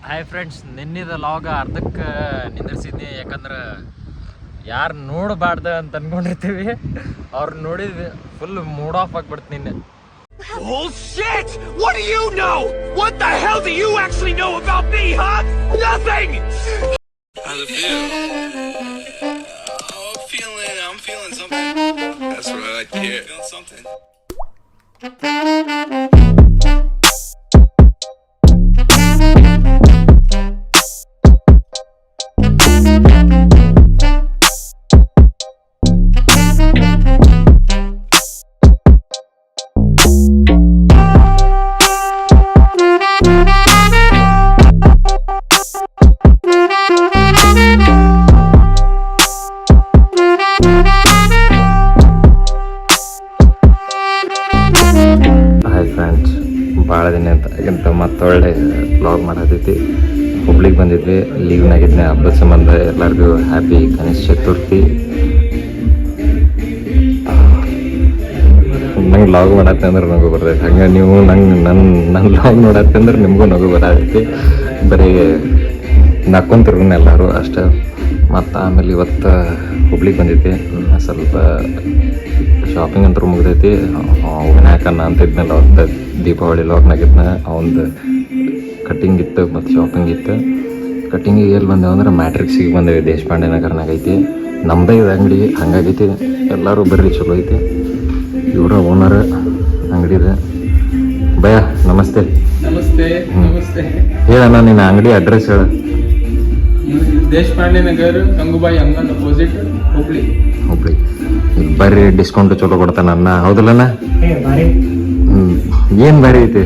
Hi friends, ನಿನ್ನಿದ ಲಾಗ ಅರ್ಧಕ್ಕೆ ನಿಂದಿರ್ಸಿದ್ನಿ. ಯಾಕಂದ್ರೆ ಯಾರು ನೋಡಬಾರ್ದು ಅಂತ ಅನ್ಕೊಂಡಿರ್ತೀವಿ, ಅವ್ರು ನೋಡಿದ್ವಿ ಫುಲ್ ಮೂಡ್ ಆಫ್ ಆಗಿಬಿಡ್ತು ನಿನ್ನೆ. Bullshit! What do you know? What the hell do you actually know about me, huh? Nothing! How's it feel? I'm feeling something. That's what I like to hear. Feeling something. Hi friends, ಭಾಳ ದಿನ ಅಂತ ಮತ್ತೊಳ್ಳೆ vlog ಮಾಡತೈತಿ. ಹುಬ್ಳಿಗೆ ಬಂದಿದ್ವಿ, ಲೀವ್ನಾಗಿದ್ದೆ. ಹಬ್ಬದ ಸಂಬಂಧ ಎಲ್ಲರಿಗೂ happy Ganesha Chaturthi. ನಂಗೆ log ಮಾಡತ್ತೆ ಅಂದ್ರೆ ನಗು ಬರ್ತೈತೆ. ಹಂಗೆ ನೀವು ನನ್ನ ಲಾಗ್ ನೋಡತ್ತೆ ಅಂದ್ರೆ ನಿಮಗೂ ನಗು ಬರತೈತಿ. ಬರೀ ನಕ್ಕೊಂತಿರ್ಗು ಎಲ್ಲರೂ ಅಷ್ಟೇ. ಮತ್ತು ಆಮೇಲೆ ಇವತ್ತು ಹುಬ್ಳಿಗೆ ಬಂದಿದ್ದೆ. ಸ್ವಲ್ಪ ಶಾಪಿಂಗ್ ಅಂತೂ ಮುಗ್ದೈತಿ. ವಿನಾಯಕನ್ನ ಅಂತ ಇದ್ನಲ್ಲ, ಅವತ್ತು ದೀಪಾವಳಿ ಲಾಗ್ನಾಗಿದ್ನ, ಅವಂದು ಕಟ್ಟಿಂಗ್ ಇತ್ತು ಮತ್ತು ಶಾಪಿಂಗ್ ಇತ್ತು. ಕಟ್ಟಿಂಗಿಗೆ ಎಲ್ಲಿ ಬಂದೇವು ಅಂದ್ರೆ ಮ್ಯಾಟ್ರಿಕ್ಸಿಗೆ ಬಂದೇವಿ. ದೇಶಪಾಂಡೆ ನಗರ್ನಾಗ ಐತಿ, ನಮ್ಮದೇ ಇದು ಅಂಗಡಿ. ಹಂಗಾಗೈತಿ, ಎಲ್ಲರೂ ಬರ್ರಿ, ಚಲೋ ಐತಿ. ಇವರ ಓನರ್ ಅಂಗಡಿದೆ. ಭಯ ನಮಸ್ತೆ. ನಮಸ್ತೆ. ನಮಸ್ತೆ. ಹೇಳಣ್ಣ ನಿನ್ನ ಅಂಗಡಿ ಅಡ್ರೆಸ್ ಹೇಳ. ದೇಶಪಾಂಡೆ ನಗರ್, ಗಂಗೂಬಾಯಿ ಅಂಗನ್ ಅಪೋಸಿಟ್, ಹುಬ್ಳಿ. ಹುಬ್ಳಿ. ಬರ್ರಿ, ಡಿಸ್ಕೌಂಟ್ ಚಲೋ ಕೊಡ್ತಾನ ಅಣ್ಣ, ಹೌದಲ್ಲಣ್ಣ? ಏನು ಭಾರಿ ಐತಿ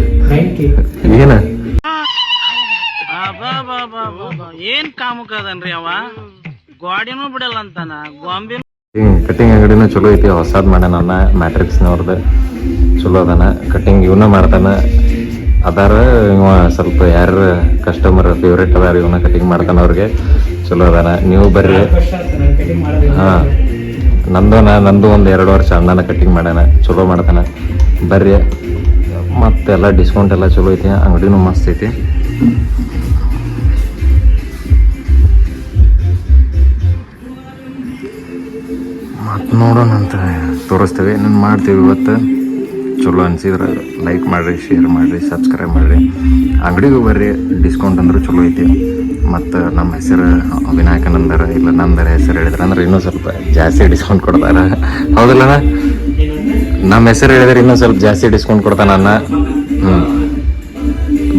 ಏನ? ಏನ್ ಕಾಮುಕದನ್ರಿ ಅವ, ಗಾಡಿನೂ ಬಿಡಲ್ಲ ಅಂತಾನ. ಗೊಂಬೆ ಕಟ್ಟಿಂಗ್ ಅಂಗಡಿನೂ ಚಲೋ ಐತಿ, ಹೊಸಾದ್ ಮಾಡ್ಯಾನ ಅಣ್ಣ. ಮ್ಯಾಟ್ರಿಕ್ಸ್ನವ್ರದ್ದು ಚಲೋ ಅದಾನ. ಕಟ್ಟಿಂಗ್ ಇವನ ಮಾಡ್ತಾನ. ಅದಾರ ಇವ ಸ್ವಲ್ಪ ಯಾರು ಕಸ್ಟಮರ್ ಫೇವ್ರೇಟ್ ಅದಾರ, ಇವನ ಕಟಿಂಗ್ ಮಾಡ್ತಾನ. ಅವ್ರಿಗೆ ಚಲೋ ಅದಾನ. ನೀವು ಬರ್ರಿ. ಹಾಂ, ನಂದು ಒಂದು 2 ವರ್ಷ ಅಣ್ಣನ ಕಟಿಂಗ್ ಮಾಡ್ಯಾನ, ಚಲೋ ಮಾಡ್ತಾನ. ಬರ್ರಿ. ಮತ್ತೆಲ್ಲ ಡಿಸ್ಕೌಂಟ್ ಎಲ್ಲ ಚಲೋ ಐತಿ, ಅಂಗಡಿನೂ ಮಸ್ತ್ ಐತಿ. ಮತ್ತು ನೋಡೋಣ ಅಂತ ತೋರಿಸ್ತೇವೆ, ನಾನು ಮಾಡ್ತೀವಿ ಇವತ್ತು. ಚಲೋ ಅನ್ಸಿದ್ರೆ ಲೈಕ್ ಮಾಡಿರಿ, ಶೇರ್ ಮಾಡಿರಿ, ಸಬ್ಸ್ಕ್ರೈಬ್ ಮಾಡಿರಿ. ಅಂಗಡಿಗೂ ಬರ್ರಿ, ಡಿಸ್ಕೌಂಟ್ ಅಂದ್ರೆ ಚಲೋ ಐತಿ. ಮತ್ತು ನಮ್ಮ ಹೆಸರು ವಿನಾಯಕನಂದರ ಇಲ್ಲ ನಂದರ ಹೆಸರು ಹೇಳಿದ್ರೆ ಅಂದ್ರೆ ಇನ್ನೂ ಸ್ವಲ್ಪ ಜಾಸ್ತಿ ಡಿಸ್ಕೌಂಟ್ ಕೊಡ್ತಾರ, ಹೌದಲ್ಲಣ್ಣ? ನಮ್ಮ ಹೆಸರು ಹೇಳಿದ್ರೆ ಇನ್ನೂ ಸ್ವಲ್ಪ ಜಾಸ್ತಿ ಡಿಸ್ಕೌಂಟ್ ಕೊಡ್ತಾನ ಅಣ್ಣ.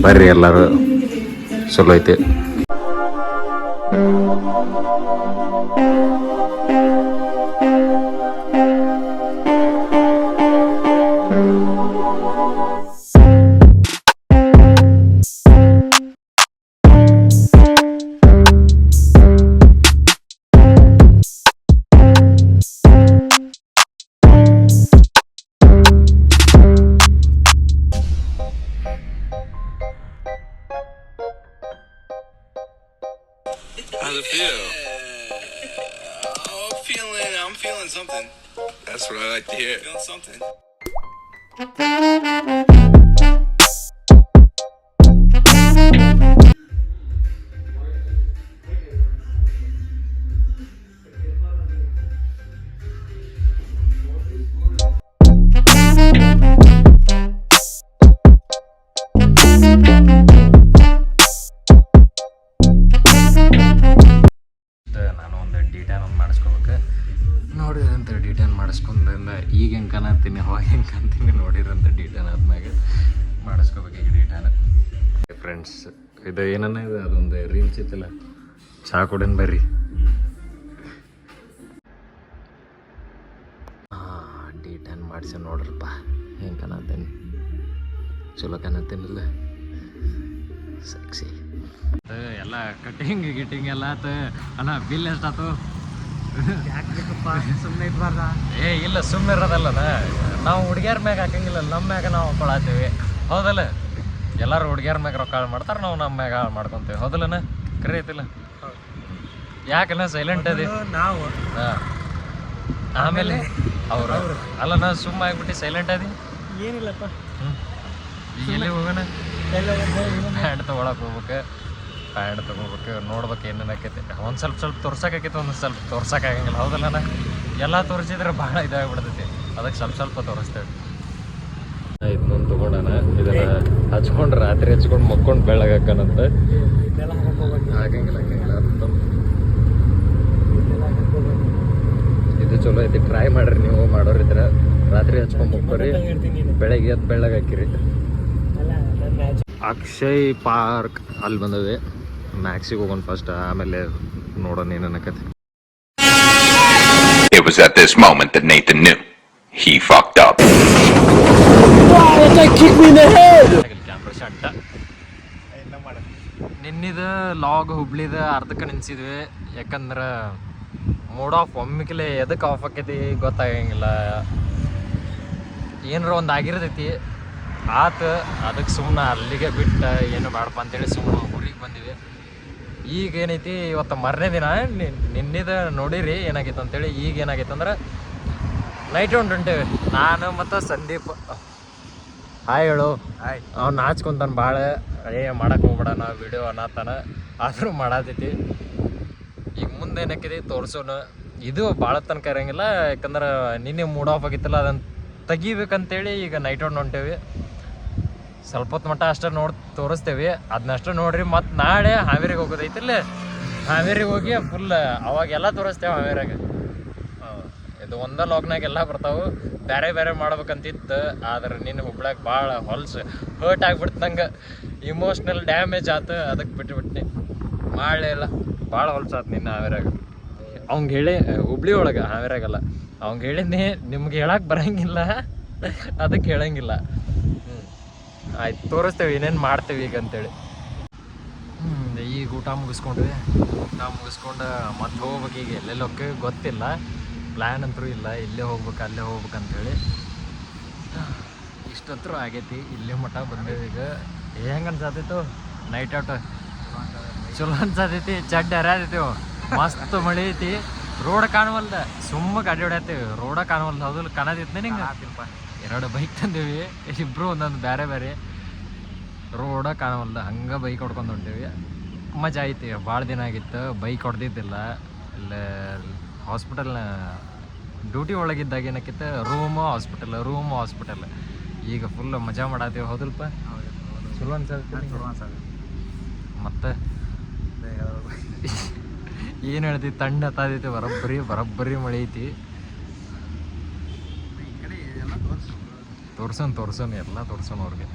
ಬರ್ರಿ, ಎಲ್ಲರೂ ಚಲೋ ಐತಿ. How's it feel? I'm feeling something. That's what I like to hear. Feeling something. ನಾನು ಒಂದು ಡಿಟೈನ್ ಒಂದು ಮಾಡಿಸ್ಕೋಬೇಕು. ನೋಡಿರಂತ ಡಿಟೈನ್ ಮಾಡಿಸ್ಕೊಂಡ್ರಿಂದ ಈಗ ಹೆಂಗೆ ಕಾಣತ್ತೀನಿ, ಅವಾಗ ಹೆಂಗೆ ಕಾಣ್ತೀನಿ ನೋಡಿರಂತ ಡಿಟೈನ್ ಆದ್ಮ್ಯಾಗ ಮಾಡಿಸ್ಕೋಬೇಕು ಈಗ ಡಿಟೈನ್. ಫ್ರೆಂಡ್ಸ್, ಇದು ಏನನ್ನ ಇದು ಅದೊಂದು ರೀಲ್ಸ್ ಇತ್ತಲ್ಲ, ಚಹಾ ಕೊಡೋಣ ಬರ್ರಿ. ಡಿಟೈನ್ ಮಾಡಿಸಿ ನೋಡ್ರಪ್ಪ ಹೆಂಗೆ ಕಾಣತ್ತೀನಿ. ಚಲೋ ಕಾಣತ್ತೀನಿಲ್ಲ, ಸೆಕ್ಸಿ. ಎಲ್ಲ ಕಟಿಂಗ್ ಗಿಟಿಂಗ್ ಎಲ್ಲ ಆತು ಅಣ್ಣ. ಬಿಲ್ ಎಷ್ಟಾಯ್ತು? ಸುಮ್ಮನೆ ಇರ್ಬಾರ್ದ? ಇಲ್ಲ, ಸುಮ್ಮನೆ ಇರೋದಲ್ಲದ. ನಾವು ಹುಡುಗಿಯರ ಮ್ಯಾಗ ಹಾಕಂಗಿಲ್ಲ, ನಮ್ಮ ಮ್ಯಾಗ ನಾವು ಹಾಕೊಳತ್ತೀವಿ, ಹೌದಲ್ಲ? ಎಲ್ಲರೂ ಹುಡುಗಿಯರ ಮ್ಯಾಗ ರೊಕ್ಕ ಹಾಳು ಮಾಡ್ತಾರೆ, ನಾವು ನಮ್ಮ ಮ್ಯಾಗ ಹಾಳು ಮಾಡ್ಕೊತೀವಿ, ಹೌದಲ್ಲನ? ಕರೆ ಐತಿಲ್ಲ? ಯಾಕಲ್ಲ ಸೈಲೆಂಟ್ ಅದಿ ನಾವು? ಹಾಂ, ಆಮೇಲೆ ಅವರು ಅಲ್ಲ, ನಾ ಸುಮ್ಮ ಆಗ್ಬಿಟ್ಟು ಸೈಲೆಂಟ್ ಅದಿ. ಏನಿಲ್ಲಪ್ಪ. ಈಗ ಎಲ್ಲಿ ಹೋಗೋಣ? ಎಲ್ಲ ಪ್ಯಾಂಟ್ ತೊಗೊಳಕ್ಕೆ ಹೋಗ್ಬೇಕು. ಪ್ಯಾಂಟ್ ತೊಗೋಬೇಕು, ನೋಡ್ಬೇಕು ಏನೇನು ಆಕೈತಿ. ಒಂದು ಸ್ವಲ್ಪ ತೋರ್ಸೋಕೈತಿ, ಒಂದು ಸ್ವಲ್ಪ ತೋರ್ಸೋಕ್ಕಾಗಂಗಿಲ್ಲ. ಹೌದಲ್ಲ ಅಣ್ಣ? ಎಲ್ಲ ತೋರಿಸಿದ್ರೆ ಭಾಳ ಇದಾಗ್ಬಿಡ್ತೈತಿ. ಅದಕ್ಕೆ ಸ್ವಲ್ಪ ತೋರಿಸ್ತೇವೆ. ಇದನ್ನೊಂದು ತೊಗೊಂಡಣ. ಇದನ್ನು ಹಚ್ಕೊಂಡು ರಾತ್ರಿ ಹಚ್ಕೊಂಡು ಮಕ್ಕೊಂಡು ಬೆಳ್ಳಗಾಕನಂತ. ಆಗಂಗಿಲ್ಲ ಇದು ಚಲೋ ಐತಿ. ಟ್ರೈ ಮಾಡ್ರಿ, ನೀವು ಮಾಡೋರಿದ್ರೆ ರಾತ್ರಿ ಹಚ್ಕೊಂಡು ಮಕ್ಕೋರಿ, ಬೆಳಗ್ಗೆ ಎದ್ದು ಬೆಳ್ಳಗೆ ಹಾಕಿರಿ. ಅಕ್ಷಯ್ ಪಾರ್ಕ್ ಅಲ್ಲಿ ಬಂದವೆ. ಮ್ಯಾಕ್ಸಿಗೆ ಹೋಗೋಣ ಫಸ್ಟ್, ಆಮೇಲೆ ನೋಡೋಣ ಏನೇನಕತಿ. It was at this moment that Nathan knew he fucked up. Camera ಶಂಟ. ನಿನ್ನಿದ ಲಾಗ್ ಹುಬ್ಳಿದ ಅರ್ಧಕ್ಕೆ ನಿನ್ಸಿದ್ವಿ. ಯಾಕಂದ್ರೆ ಮೂಡ್ ಆಫ್ ಒಮ್ಮಿಕಲೆ ಎದಕ್ಕೆ ಆಫ್ ಆಕೈತಿ ಗೊತ್ತಾಗಂಗಿಲ್ಲ. ಏನಾರ ಒಂದು ಆಗಿರ್ತೈತಿ ಅದಕ್ಕೆ ಸುಮ್ಮನೆ ಅಲ್ಲಿಗೆ ಬಿಟ್ಟು ಏನು ಬೇಡಪ್ಪ ಅಂತೇಳಿ ಸುಮ್ಮನೆ ಊರಿಗೆ ಬಂದಿವಿ. ಈಗ ಏನೈತಿ, ಇವತ್ತು ಮರನೇ ದಿನ. ನಿನ್ನಿದ ನೋಡಿರಿ ಏನಾಗೈತೆ ಅಂತೇಳಿ. ಈಗ ಏನಾಗೈತೆ ಅಂದ್ರೆ ನೈಟ್ ಹೊಂಟೇವಿ ನಾನು ಮತ್ತು ಸಂದೀಪ್. ಹಾಯ್ ಹೇಳು. ಅವ್ನು ನಾಚ್ಕೊಂತಾನೆ ಭಾಳ. ಮಾಡಕ್ಕೆ ಹೋಗ್ಬೇಡ ನಾವು ವಿಡಿಯೋ ಅನ್ನತಾನ, ಆದರೂ ಮಾಡತೈತಿ. ಈಗ ಮುಂದೆ ಏನಕ್ಕಿದೆ ತೋರಿಸೋನು. ಇದು ಭಾಳ ತನಕ ಇರೋಂಗಿಲ್ಲ, ಯಾಕಂದ್ರೆ ನಿನ್ನೆ ಮೂಡ್ ಆಫ್ ಆಗಿತ್ತಲ್ಲ, ಅದನ್ನು ತೆಗಿಬೇಕಂತೇಳಿ ಈಗ ನೈಟ್ ಹೊಂಟೇವಿ. ಸ್ವಲ್ಪ ಹೊತ್ತು ಮಟ್ಟ ಅಷ್ಟೇ ತೋರಿಸ್ತೇವೆ. ಅದನ್ನಷ್ಟೇ ನೋಡ್ರಿ. ಮತ್ತು ನಾಳೆ ಹಾವೇರಿಗೆ ಹೋಗೋದೈತಿಲ್ಲ, ಹಾವೇರಿಗೆ ಹೋಗಿ ಫುಲ್ ಅವಾಗೆಲ್ಲ ತೋರಿಸ್ತೇವೆ. ಹಾವೇರಾಗ ಇದು ಒಂದೇ ಲಾಗ್ನಾಗ ಎಲ್ಲ ಬರ್ತಾವೆ. ಬೇರೆ ಮಾಡ್ಬೇಕಂತಿತ್ತು, ಆದ್ರೆ ನಿನ್ನ ಹುಬ್ಳ್ಯಾಗ ಭಾಳ ಹೊಲ್ಸು ಹರ್ಟ್ ಆಗ್ಬಿಡ್ತು. ನಂಗೆ ಇಮೋಷ್ನಲ್ ಡ್ಯಾಮೇಜ್ ಆಯ್ತು, ಅದಕ್ಕೆ ಬಿಟ್ಟುಬಿಟ್ನಿ. ಮಾಡಲೇ ಇಲ್ಲ. ಭಾಳ ಹೊಲ್ಸಾತು ನಿನ್ನ ಹಾವೇರಾಗ. ಅವ್ಗೆ ಹೇಳಿ ಹುಬ್ಳಿ ಒಳಗೆ, ಹಾವೇರಾಗಲ್ಲ. ಅವ್ಗೆ ಹೇಳಿದ್ನಿ ನಿಮ್ಗೆ ಹೇಳಕ್ಕೆ ಬರೋಂಗಿಲ್ಲ, ಅದಕ್ಕೆ ಹೇಳಂಗಿಲ್ಲ. ಆಯ್ತು, ತೋರಿಸ್ತೇವೆ ಏನೇನು ಮಾಡ್ತೇವೆ ಈಗ ಅಂತೇಳಿ. ಈಗ ಊಟ ಮುಗಿಸ್ಕೊಂಡು ಮತ್ತೆ ಹೋಗ್ಬೇಕು. ಈಗ ಎಲ್ಲೆಲ್ಲಿ ಹೋಗ್ತೇವೆ ಗೊತ್ತಿಲ್ಲ, ಪ್ಲ್ಯಾನ್ ಅಂತೂ ಇಲ್ಲ. ಇಲ್ಲೇ ಹೋಗ್ಬೇಕು ಅಲ್ಲೇ ಹೋಗ್ಬೇಕಂತೇಳಿ ಇಷ್ಟೊತ್ತರೂ ಆಗೈತಿ. ಇಲ್ಲೇ ಮಠ ಬಂದೇವಿ. ಈಗ ಹೆಂಗೆ ಅನ್ಸಾತೈತು ನೈಟ್ ಔಟ್? ಚಲೋ ಅನ್ಸಾತೈತಿ. ಚಡ್ಡ ಹರಿಯಾತೈತಿ, ಮಸ್ತ್ ಮಳೆ ಐತಿ. ರೋಡ್ ಕಾಣವಲ್ದ, ಸುಮ್ಮ ಗಾಡಿ ಹೊಡ್ಯಾತೀವಿ. ರೋಡ ಕಾಣವಲ್ದು. ಹೌದಲ್ಲ? ಕಾಣತೈತಿ ನಿಂಗೆ? 2 ಬೈಕ್ ತಂದೇವಿ, ಇಬ್ಬರು ಒಂದೊಂದು ಬೇರೆ. ರೋಡ ಕಾಣವಲ್ದ, ಹಂಗೆ ಬೈಕ್ ಹೊಡ್ಕೊಂಡು ಹೊಂಟೇವಿ. ಮಜಾ ಐತಿ. ಭಾಳ ದಿನ ಆಗಿತ್ತು ಬೈಕ್ ಹೊಡೆದಿದ್ದಿಲ್ಲ. ಇಲ್ಲ ಹಾಸ್ಪಿಟಲ್ನ ಡ್ಯೂಟಿ ಒಳಗಿದ್ದಾಗ ಏನಕ್ಕಿತ್ತು, ರೂಮ್ ಹಾಸ್ಪಿಟಲ್. ಈಗ ಫುಲ್ ಮಜಾ ಮಾಡತ್ತೀವಿ. ಹೌದಲ್ಪ? ಚಲೋ ಅನ್ಸತ್ತೆ. ಮತ್ತೆ ಏನು ಹೇಳ್ತಿ, ತಂಡ ಹತ್ತೈತಿ. ಬರಬ್ಬರಿ ಮಳೆ ಐತಿ. ತೋರ್ಸೋಣ ಎಲ್ಲ ತೋರ್ಸೋಣ ಅವ್ರಿಗೆ.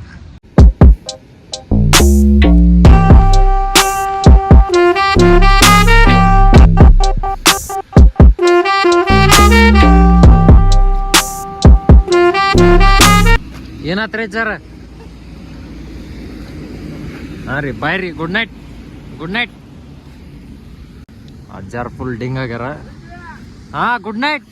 ಏನಾತ್ರಿ ಸರ್? ಹಾಂ ರೀ, ಬಾಯ್ ರೀ. Good night. ಅಜ್ಜಾರ್ ಫುಲ್ ಡಿಂಗ್ ಆಗ್ಯಾರ. ಹಾಂ, ಗುಡ್ ನೈಟ್.